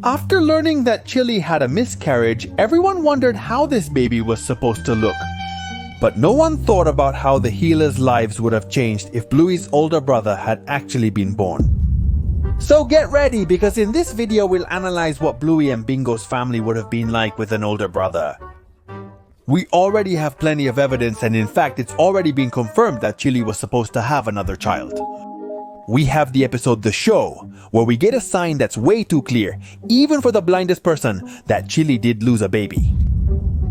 After learning that Chilli had a miscarriage, everyone wondered how this baby was supposed to look. But no one thought about how the healers' lives would have changed if Bluey's older brother had actually been born. So get ready, because in this video we'll analyze what Bluey and Bingo's family would have been like with an older brother. We already have plenty of evidence, and in fact it's already been confirmed that Chilli was supposed to have another child. We have the episode The Show, where we get a sign that's way too clear, even for the blindest person, that Chilli did lose a baby.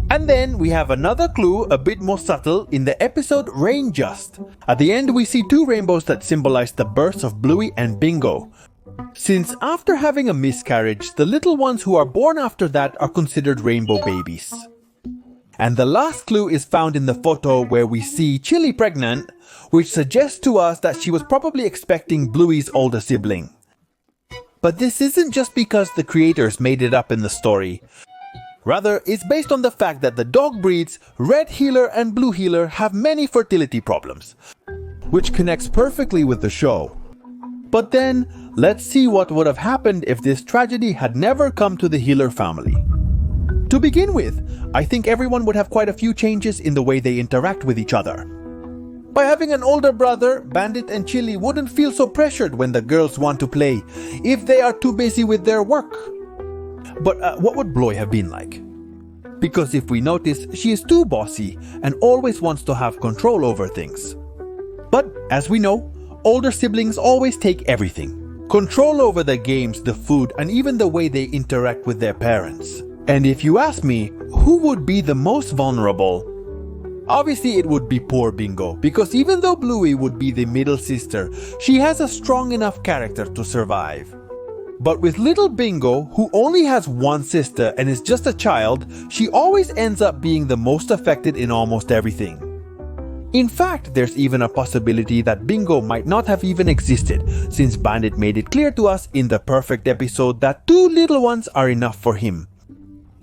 And then we have another clue, a bit more subtle, in the episode Rain Just. At the end we see two rainbows that symbolize the births of Bluey and Bingo. Since after having a miscarriage, the little ones who are born after that are considered rainbow babies. And the last clue is found in the photo where we see Chilli pregnant, which suggests to us that she was probably expecting Bluey's older sibling. But this isn't just because the creators made it up in the story. Rather, it's based on the fact that the dog breeds, Red Heeler and Blue Heeler, have many fertility problems, which connects perfectly with the show. But then, let's see what would have happened if this tragedy had never come to the Heeler family. To begin with, I think everyone would have quite a few changes in the way they interact with each other. By having an older brother, Bandit and Chilli wouldn't feel so pressured when the girls want to play, if they are too busy with their work. But what would Bluey have been like? Because if we notice, she is too bossy and always wants to have control over things. But as we know, older siblings always take everything. Control over the games, the food, and even the way they interact with their parents. And if you ask me, who would be the most vulnerable? Obviously it would be poor Bingo, because even though Bluey would be the middle sister, she has a strong enough character to survive. But with little Bingo, who only has one sister and is just a child, she always ends up being the most affected in almost everything. In fact, there's even a possibility that Bingo might not have even existed, since Bandit made it clear to us in the perfect episode that two little ones are enough for him.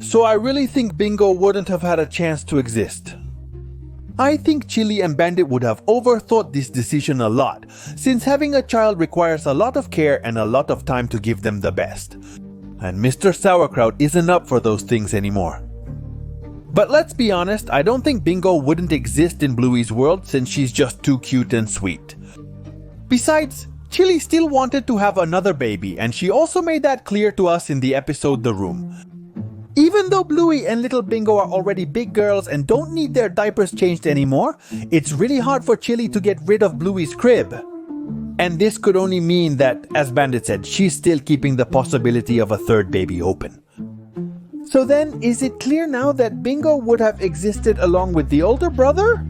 So I really think Bingo wouldn't have had a chance to exist. I think Chilli and Bandit would have overthought this decision a lot, since having a child requires a lot of care and a lot of time to give them the best. And Mr. Sauerkraut isn't up for those things anymore. But let's be honest, I don't think Bingo wouldn't exist in Bluey's world, since she's just too cute and sweet. Besides, Chilli still wanted to have another baby, and she also made that clear to us in the episode The Room. Even though Bluey and little Bingo are already big girls and don't need their diapers changed anymore, it's really hard for Chilli to get rid of Bluey's crib. And this could only mean that, as Bandit said, she's still keeping the possibility of a third baby open. So then, is it clear now that Bingo would have existed along with the older brother?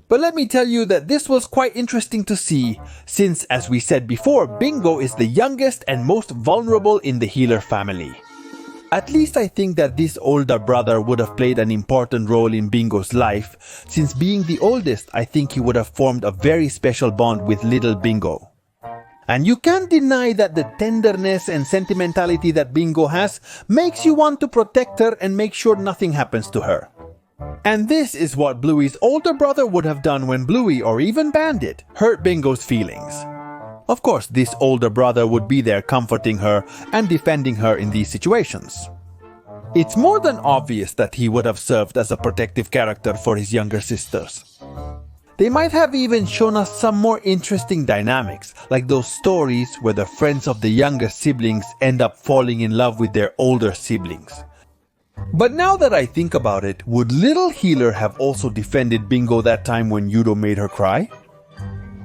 But let me tell you that this was quite interesting to see, since, as we said before, Bingo is the youngest and most vulnerable in the Heeler family. At least I think that this older brother would have played an important role in Bingo's life, since being the oldest, I think he would have formed a very special bond with little Bingo. And you can't deny that the tenderness and sentimentality that Bingo has makes you want to protect her and make sure nothing happens to her. And this is what Bluey's older brother would have done when Bluey, or even Bandit, hurt Bingo's feelings. Of course, this older brother would be there comforting her and defending her in these situations. It's more than obvious that he would have served as a protective character for his younger sisters. They might have even shown us some more interesting dynamics, like those stories where the friends of the younger siblings end up falling in love with their older siblings. But now that I think about it, would little Heeler have also defended Bingo that time when Yudo made her cry?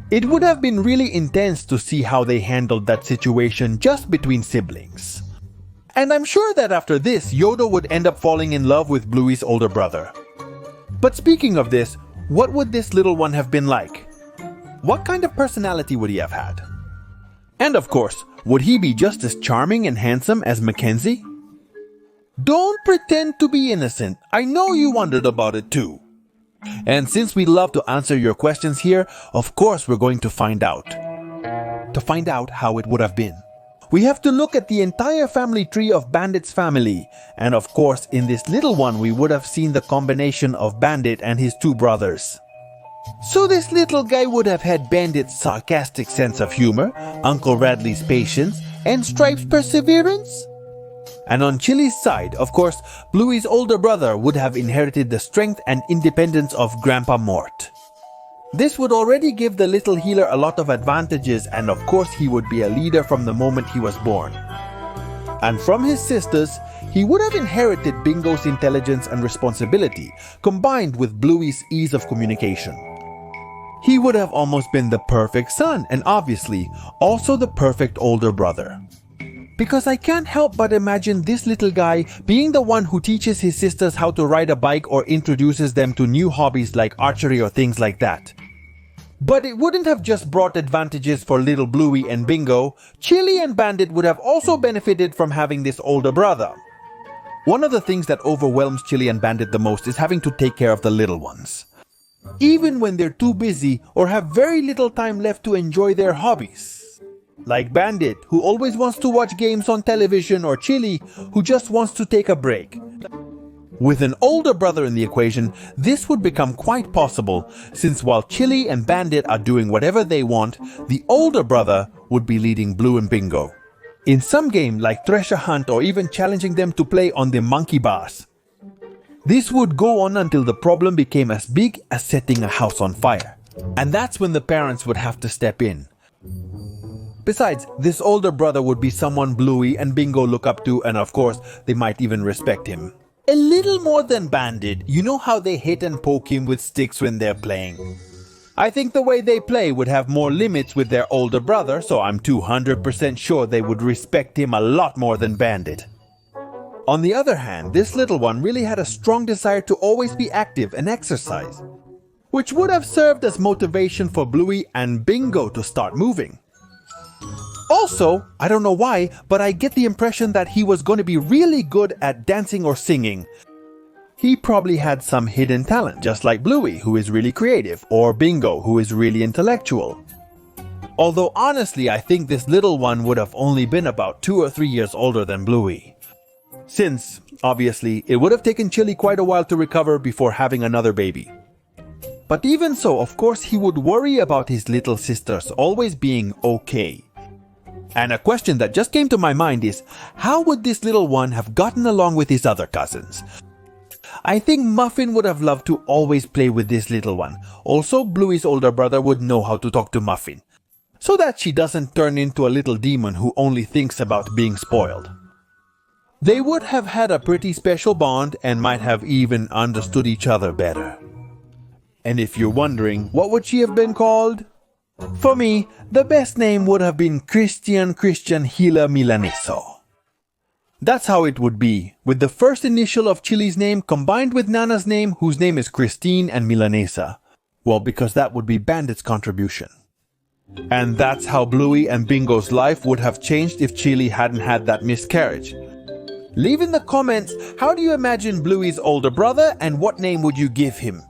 It would have been really intense to see how they handled that situation just between siblings. And I'm sure that after this, Yodo would end up falling in love with Bluey's older brother. But speaking of this, what would this little one have been like? What kind of personality would he have had? And of course, would he be just as charming and handsome as Mackenzie? Don't pretend to be innocent. I know you wondered about it too. And since we love to answer your questions here, of course we're going to find out. To find out how it would have been, we have to look at the entire family tree of Bandit's family. And of course, in this little one, we would have seen the combination of Bandit and his two brothers. So this little guy would have had Bandit's sarcastic sense of humor, Uncle Radley's patience, and Stripe's perseverance? And on Chilli's side, of course, Bluey's older brother would have inherited the strength and independence of Grandpa Mort. This would already give the little healer a lot of advantages, and of course he would be a leader from the moment he was born. And from his sisters, he would have inherited Bingo's intelligence and responsibility, combined with Bluey's ease of communication. He would have almost been the perfect son, and obviously, also the perfect older brother. Because I can't help but imagine this little guy being the one who teaches his sisters how to ride a bike or introduces them to new hobbies like archery or things like that. But it wouldn't have just brought advantages for little Bluey and Bingo. Chilli and Bandit would have also benefited from having this older brother. One of the things that overwhelms Chilli and Bandit the most is having to take care of the little ones. Even when they're too busy or have very little time left to enjoy their hobbies. Like Bandit, who always wants to watch games on television, or Chilli, who just wants to take a break. With an older brother in the equation, this would become quite possible, since while Chilli and Bandit are doing whatever they want, the older brother would be leading Blue and Bingo in some game like Treasure Hunt, or even challenging them to play on the monkey bars. This would go on until the problem became as big as setting a house on fire. And that's when the parents would have to step in. Besides, this older brother would be someone Bluey and Bingo look up to, and of course, they might even respect him. A little more than Bandit. You know how they hit and poke him with sticks when they're playing? I think the way they play would have more limits with their older brother, so I'm 200% sure they would respect him a lot more than Bandit. On the other hand, this little one really had a strong desire to always be active and exercise, which would have served as motivation for Bluey and Bingo to start moving. Also, I don't know why, but I get the impression that he was going to be really good at dancing or singing. He probably had some hidden talent, just like Bluey, who is really creative, or Bingo, who is really intellectual. Although honestly, I think this little one would have only been about 2 or 3 years older than Bluey. Since, obviously, it would have taken Chilli quite a while to recover before having another baby. But even so, of course, he would worry about his little sisters always being okay. And a question that just came to my mind is, how would this little one have gotten along with his other cousins? I think Muffin would have loved to always play with this little one. Also, Bluey's older brother would know how to talk to Muffin, so that she doesn't turn into a little demon who only thinks about being spoiled. They would have had a pretty special bond and might have even understood each other better. And if you're wondering, what would she have been called? For me, the best name would have been Christian Healer Milaneso. That's how it would be, with the first initial of Chilli's name combined with Nana's name, whose name is Christine and Milanesa. Well, because that would be Bandit's contribution. And that's how Bluey and Bingo's life would have changed if Chilli hadn't had that miscarriage. Leave in the comments, how do you imagine Bluey's older brother and what name would you give him?